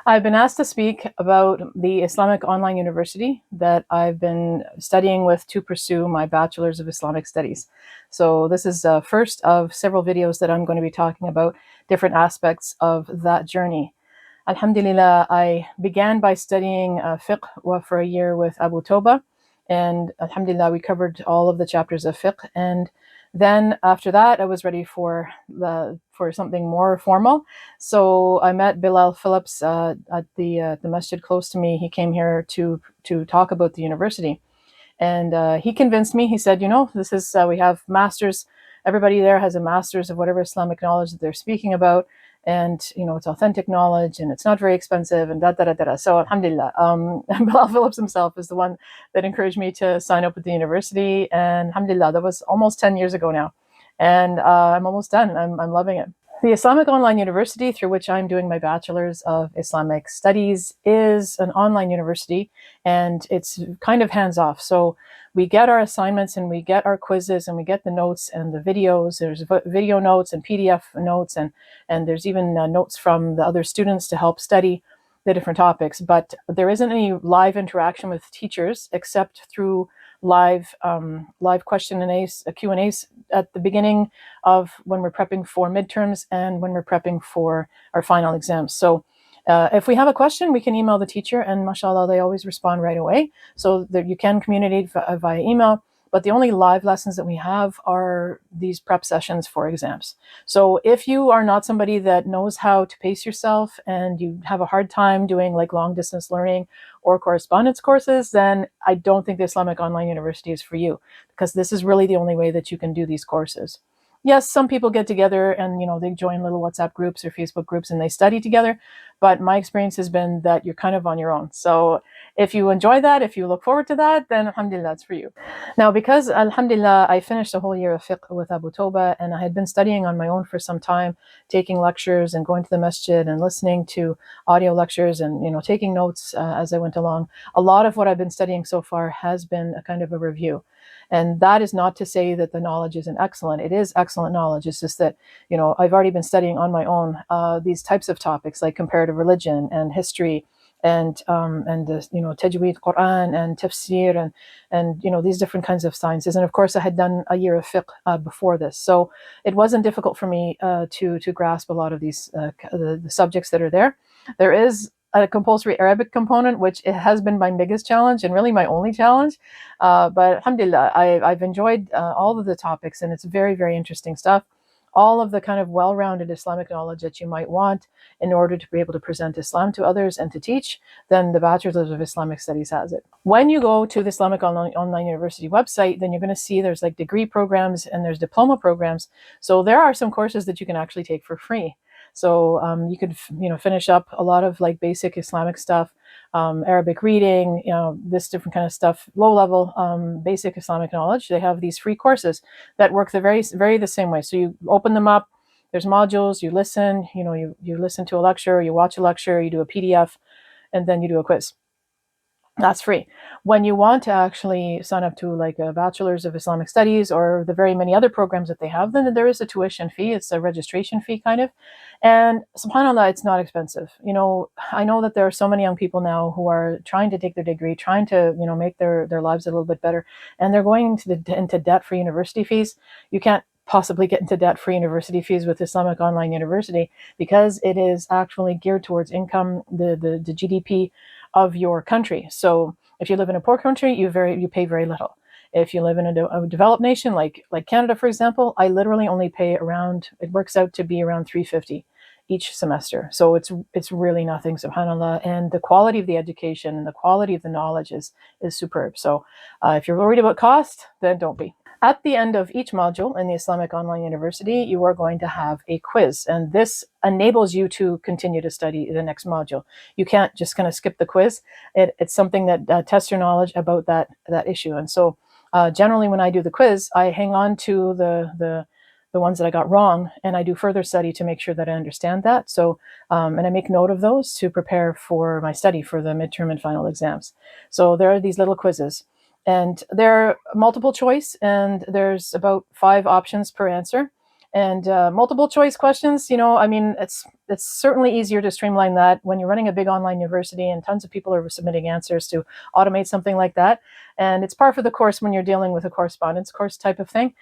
I've been asked to speak about the Islamic Online University that I've been studying with to pursue my Bachelor's of Islamic Studies. So this is the first of several videos that I'm going to be talking about different aspects of that journey. Alhamdulillah, I began by studying fiqh for a year with Abu Toba, and Alhamdulillah, we covered all of the chapters of fiqh. And then after that, I was ready for something more formal. So I met Bilal Phillips at the masjid close to me. He came here to talk about the university, and he convinced me. He said, this is we have masters. Everybody there has a master's of whatever Islamic knowledge that they're speaking about, and it's authentic knowledge, and it's not very expensive, and da da da da. So alhamdulillah, Bilal Phillips himself is the one that encouraged me to sign up with the university, and alhamdulillah, that was almost 10 years ago now, and I'm almost done. I'm loving it. The Islamic Online University, through which I'm doing my Bachelor's of Islamic Studies, is an online university, and it's kind of hands-off. So we get our assignments and we get our quizzes and we get the notes and the videos. There's video notes and PDF notes, and there's even notes from the other students to help study the different topics. But there isn't any live interaction with teachers except through live question and A's, Q&As at the beginning of when we're prepping for midterms and when we're prepping for our final exams. So if we have a question, we can email the teacher, and mashallah, they always respond right away. So that you can communicate via email. But the only live lessons that we have are these prep sessions for exams. So if you are not somebody that knows how to pace yourself and you have a hard time doing like long distance learning or correspondence courses, then I don't think the Islamic Online University is for you, because this is really the only way that you can do these courses. Yes, some people get together and they join little WhatsApp groups or Facebook groups and they study together, but my experience has been that you're kind of on your own. So if you enjoy that, if you look forward to that, then alhamdulillah, it's for you. Now, because alhamdulillah, I finished a whole year of fiqh with Abu Toba, and I had been studying on my own for some time, taking lectures and going to the masjid and listening to audio lectures and taking notes as I went along. A lot of what I've been studying so far has been a kind of a review. And that is not to say that the knowledge isn't excellent. It is excellent knowledge. It's just that, I've already been studying on my own these types of topics like comparative religion and history and tajweed Quran and tafsir and these different kinds of sciences. And of course, I had done a year of fiqh before this. So it wasn't difficult for me to grasp a lot of these the subjects that are there. There is a compulsory Arabic component, which it has been my biggest challenge and really my only challenge. But alhamdulillah, I've enjoyed all of the topics, and it's very, very interesting stuff. All of the kind of well-rounded Islamic knowledge that you might want in order to be able to present Islam to others and to teach, then the Bachelor's of Islamic Studies has it. When you go to the Islamic Online University website, then you're going to see there's like degree programs and there's diploma programs. So there are some courses that you can actually take for free. So you could, finish up a lot of like basic Islamic stuff, Arabic reading, this different kind of stuff, low level, basic Islamic knowledge. They have these free courses that work very the same way. So you open them up, there's modules, you listen, you listen to a lecture, you watch a lecture, you do a PDF, and then you do a quiz. That's free. When you want to actually sign up to like a Bachelor's of Islamic Studies or the very many other programs that they have, then there is a tuition fee. It's a registration fee kind of. And subhanAllah, it's not expensive. I know that there are so many young people now who are trying to take their degree, trying to, make their lives a little bit better. And they're going into debt for university fees. You can't possibly get into debt for university fees with Islamic Online University because it is actually geared towards income, the GDP of your country. So if you live in a poor country, you pay very little. If you live in a developed nation like Canada, for example, I literally only pay around, it works out to be around $350 each semester. So it's really nothing, subhanAllah. And the quality of the education and the quality of the knowledge is superb. So if you're worried about cost, then don't be. At the end of each module in the Islamic Online University, you are going to have a quiz, and this enables you to continue to study the next module. You can't just kind of skip the quiz. It's something that tests your knowledge about that issue. And so generally when I do the quiz, I hang on to the ones that I got wrong, and I do further study to make sure that I understand that. So, and I make note of those to prepare for my study for the midterm and final exams. So there are these little quizzes. And they're multiple choice, and there's about 5 options per answer. And multiple choice questions, I mean, it's certainly easier to streamline that when you're running a big online university and tons of people are submitting answers to automate something like that. And it's par for the course when you're dealing with a correspondence course type of thing.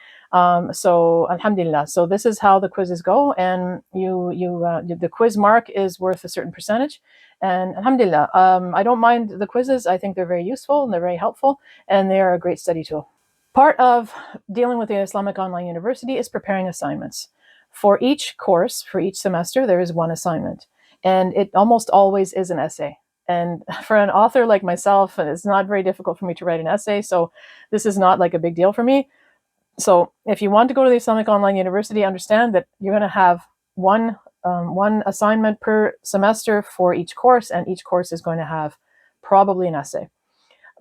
So alhamdulillah. So this is how the quizzes go, and the quiz mark is worth a certain percentage. And alhamdulillah, I don't mind the quizzes. I think they're very useful and they're very helpful, and they are a great study tool. Part of dealing with the Islamic Online University is preparing assignments. For each course, for each semester, there is one assignment, and it almost always is an essay. And for an author like myself, it's not very difficult for me to write an essay, so this is not like a big deal for me. So if you want to go to the Islamic Online University, understand that you're going to have one assignment per semester for each course, and each course is going to have probably an essay.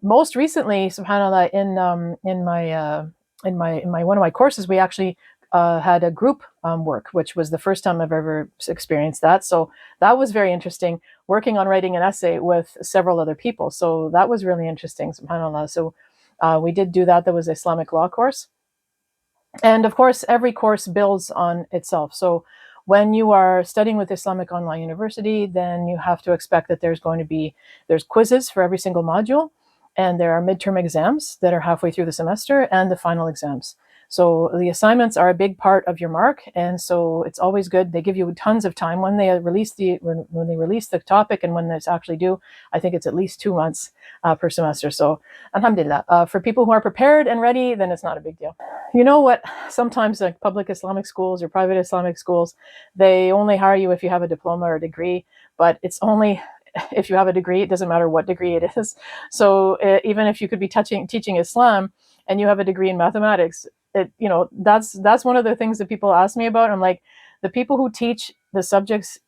Most recently, subhanallah, in my one of my courses, we actually had a group work, which was the first time I've ever experienced that. So that was very interesting, working on writing an essay with several other people. So that was really interesting, subhanallah. So we did do that. That was an Islamic law course. And of course, every course builds on itself. So when you are studying with Islamic Online University, then you have to expect that there's quizzes for every single module, and there are midterm exams that are halfway through the semester, and the final exams. So the assignments are a big part of your mark, and so it's always good. They give you tons of time when they release the topic and when it's actually due. I think it's at least 2 months per semester. So alhamdulillah, for people who are prepared and ready, then it's not a big deal. You know what? Sometimes like public Islamic schools or private Islamic schools, they only hire you if you have a diploma or a degree, but it's only if you have a degree. It doesn't matter what degree it is. So even if you could be teaching Islam and you have a degree in mathematics, that's one of the things that people ask me about. I'm like, the people who teach the subjects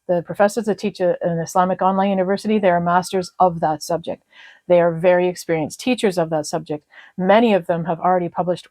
the professors that teach an Islamic Online University, they are masters of that subject. They are very experienced teachers of that subject. Many of them have already published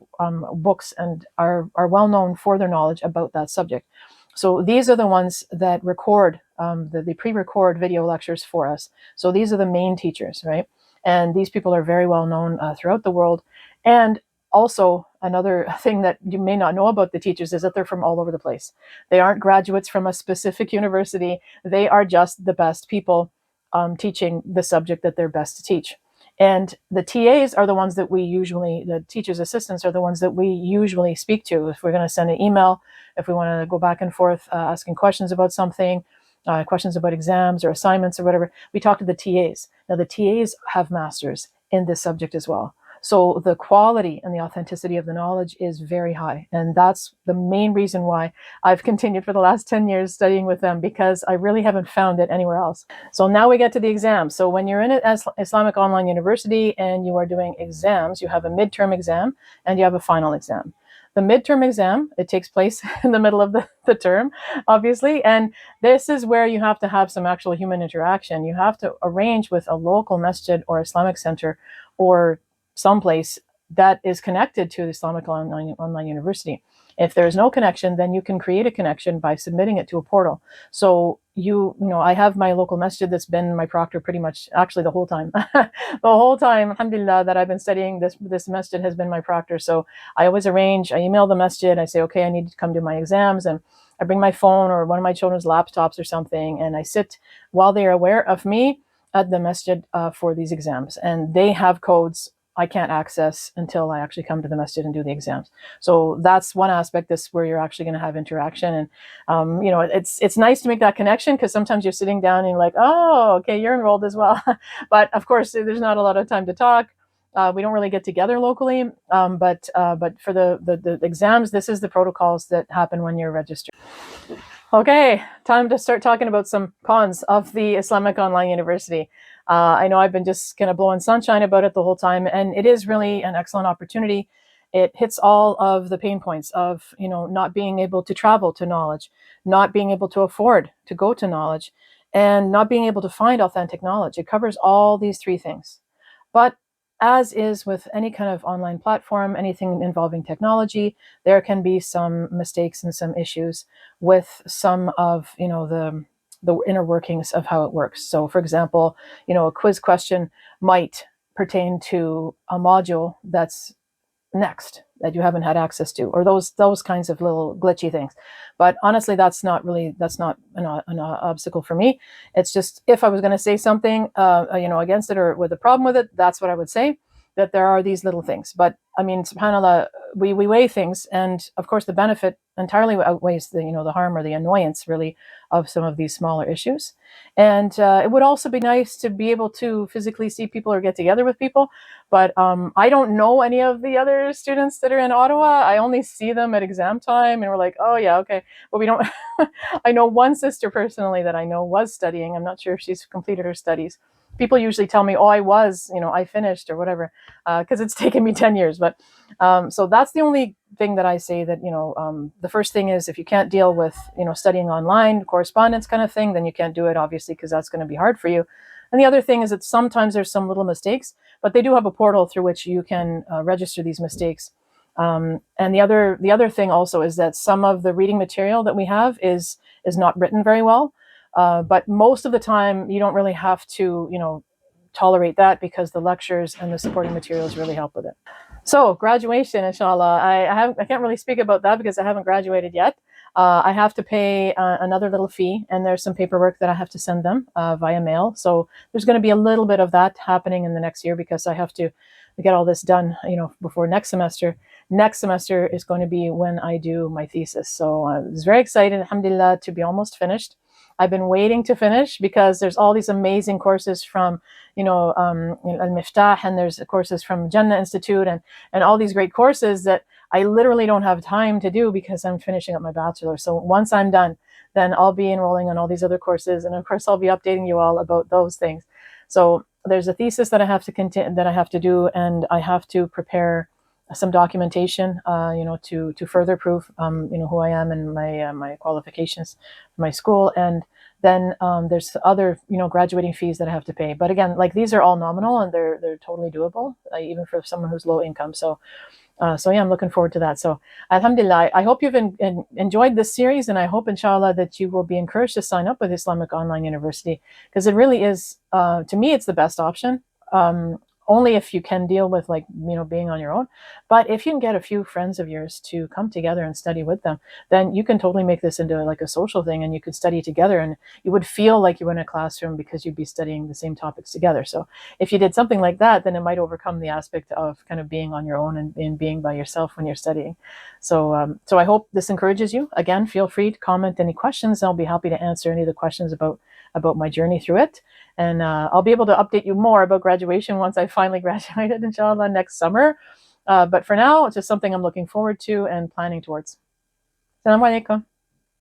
books and are well known for their knowledge about that subject. So these are the ones that record, the pre-record video lectures for us. So these are the main teachers, right? And these people are very well known throughout the world. And also, another thing that you may not know about the teachers is that they're from all over the place. They aren't graduates from a specific university. They are just the best people teaching the subject that they're best to teach. And the TAs are the ones that the teacher's assistants are the ones that we usually speak to. If we're going to send an email, if we want to go back and forth asking questions about something, questions about exams or assignments or whatever, we talk to the TAs. Now, the TAs have masters in this subject as well. So the quality and the authenticity of the knowledge is very high. And that's the main reason why I've continued for the last 10 years studying with them, because I really haven't found it anywhere else. So now we get to the exams. So when you're in an Islamic Online University and you are doing exams, you have a midterm exam and you have a final exam. The midterm exam, it takes place in the middle of the term, obviously, and this is where you have to have some actual human interaction. You have to arrange with a local masjid or Islamic center or someplace that is connected to the Islamic Online University. If there's no connection, then you can create a connection by submitting it to a portal. So I have my local masjid that's been my proctor pretty much actually the whole time. The whole time, alhamdulillah, that I've been studying, this masjid has been my proctor. So I always I email the masjid, I say, okay, I need to come do my exams, and I bring my phone or one of my children's laptops or something, and I sit while they are aware of me at the masjid for these exams. And they have codes I can't access until I actually come to the masjid and do the exams. So that's one aspect. This where you're actually going to have interaction, and it's nice to make that connection, because sometimes you're sitting down and you're like, oh, okay, you're enrolled as well. But of course, there's not a lot of time to talk. We don't really get together locally, but for the exams, this is the protocols that happen when you're registered. Okay, time to start talking about some cons of the Islamic Online University. I know I've been just kind of blowing sunshine about it the whole time, and it is really an excellent opportunity. It hits all of the pain points of, not being able to travel to knowledge, not being able to afford to go to knowledge, and not being able to find authentic knowledge. It covers all these three things. But as is with any kind of online platform, anything involving technology, there can be some mistakes and some issues with some of, the inner workings of how it works. So for example, a quiz question might pertain to a module that's next, that you haven't had access to, or those kinds of little glitchy things. But honestly, that's not an obstacle for me. It's just, if I was going to say something, against it or with a problem with it, that's what I would say. That there are these little things, but I mean, subhanallah, we weigh things, and of course, the benefit entirely outweighs the harm or the annoyance, really, of some of these smaller issues. And it would also be nice to be able to physically see people or get together with people. But I don't know any of the other students that are in Ottawa. I only see them at exam time, and we're like, oh yeah, okay. But we don't. I know one sister personally that I know was studying. I'm not sure if she's completed her studies. People usually tell me, oh, I finished or whatever, because it's taken me 10 years. But so that's the only thing that I say, that the first thing is, if you can't deal with studying online, correspondence kind of thing, then you can't do it, obviously, because that's going to be hard for you. And the other thing is that sometimes there's some little mistakes, but they do have a portal through which you can register these mistakes. And the other thing also is that some of the reading material that we have is not written very well. But most of the time, you don't really have to tolerate that, because the lectures and the supporting materials really help with it. So graduation, inshallah. I can't really speak about that because I haven't graduated yet. I have to pay another little fee, and there's some paperwork that I have to send them via mail. So there's going to be a little bit of that happening in the next year, because I have to get all this done, before next semester. Next semester is going to be when I do my thesis. So I was very excited, alhamdulillah, to be almost finished. I've been waiting to finish because there's all these amazing courses from, Al-Miftah, and there's courses from Jannah Institute, and all these great courses that I literally don't have time to do because I'm finishing up my bachelor. So once I'm done, then I'll be enrolling on all these other courses, and of course I'll be updating you all about those things. So there's a thesis that I have to do, and I have to prepare some documentation, to further prove, who I am and my qualifications for my school. And then there's other, graduating fees that I have to pay. But again, like, these are all nominal, and they're totally doable, even for someone who's low income. So yeah, I'm looking forward to that. So alhamdulillah, I hope you've enjoyed this series, and I hope, inshallah, that you will be encouraged to sign up with Islamic Online University, because it really is, to me, it's the best option. Only if you can deal with, like, being on your own. But if you can get a few friends of yours to come together and study with them, then you can totally make this into like a social thing, and you could study together, and you would feel like you were in a classroom because you'd be studying the same topics together. So if you did something like that, then it might overcome the aspect of kind of being on your own and being by yourself when you're studying. So I hope this encourages you. Again, feel free to comment any questions. I'll be happy to answer any of the questions about my journey through it. And I'll be able to update you more about graduation once I finally graduated, inshallah, next summer. But for now, it's just something I'm looking forward to and planning towards. Assalamu alaikum.